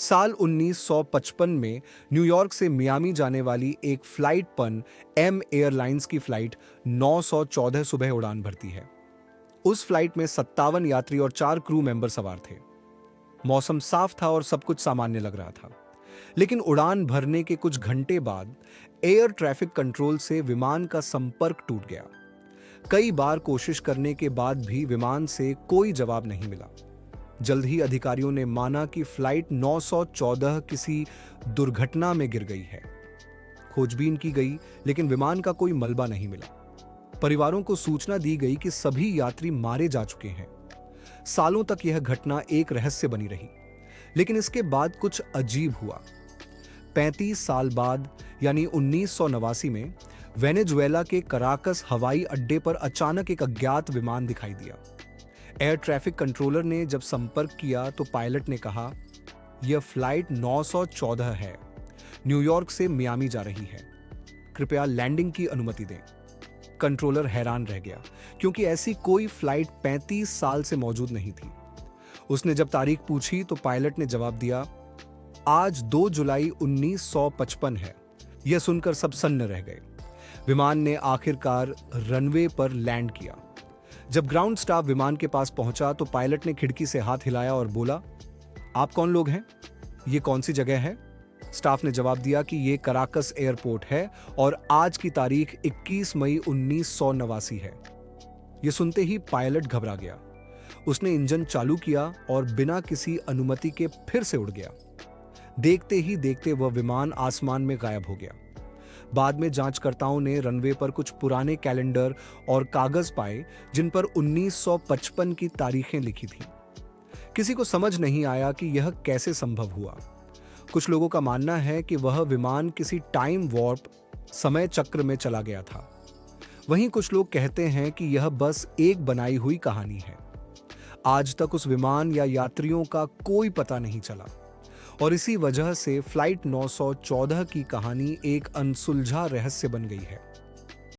साल 1955 में न्यूयॉर्क से मियामी जाने वाली एक फ्लाइट पन एम एयरलाइंस की फ्लाइट 914 सुबह उड़ान भरती है। उस फ्लाइट में 57 यात्री और 4 क्रू मेंबर सवार थे। मौसम साफ था और सब कुछ सामान्य लग रहा था। लेकिन उड़ान भरने के कुछ घंटे बाद एयर ट्रैफिक कंट्रोल से विमान का संपर्क टूट गया। कई बार कोशिश करने के बाद भी विमान से कोई जवाब नहीं मिला। जल्द ही अधिकारियों ने माना कि फ्लाइट 914 किसी दुर्घटना में गिर गई है। खोजबीन की गई, लेकिन विमान का कोई मलबा नहीं मिला। परिवारों को सूचना दी गई कि सभी यात्री मारे जा चुके हैं। सालों तक यह घटना एक रहस्य बनी रही, लेकिन इसके बाद कुछ अजीब हुआ। 35 साल बाद यानी 1989 में वेनेजुएला के कराकस हवाई अड्डे पर अचानक एक अज्ञात विमान दिखाई दिया। एयर ट्रैफिक कंट्रोलर ने जब संपर्क किया तो पायलट ने कहा, यह फ्लाइट 914 है, न्यूयॉर्क से मियामी जा रही है, कृपया लैंडिंग की अनुमति दें। कंट्रोलर हैरान रह गया, क्योंकि ऐसी कोई फ्लाइट 35 साल से मौजूद नहीं थी। उसने जब तारीख पूछी तो पायलट ने जवाब दिया, आज 2 जुलाई 1955 है। यह सुनकर सब सन्न रह गए। विमान ने आखिरकार रनवे पर लैंड किया। जब ग्राउंड स्टाफ विमान के पास पहुंचा तो पायलट ने खिड़की से हाथ हिलाया और बोला, आप कौन लोग हैं? ये कौन सी जगह है? स्टाफ ने जवाब दिया कि ये कराकस एयरपोर्ट है और आज की तारीख 21 मई 1989 है। यह सुनते ही पायलट घबरा गया। उसने इंजन चालू किया और बिना किसी अनुमति के फिर से उड़ गया। देखते ही देखते वह विमान आसमान में गायब हो गया। बाद में जांचकर्ताओं ने रनवे पर कुछ पुराने कैलेंडर और कागज पाए, जिन पर 1955 की तारीखें लिखी थीं। किसी को समझ नहीं आया कि यह कैसे संभव हुआ। कुछ लोगों का मानना है कि वह विमान किसी टाइम वॉर्प समय चक्र में चला गया था। वहीं कुछ लोग कहते हैं कि यह बस एक बनाई हुई कहानी है। आज तक उस विमान या यात्रियों का कोई पता नहीं चला और इसी वजह से फ्लाइट 914 की कहानी एक अनसुलझा रहस्य बन गई है।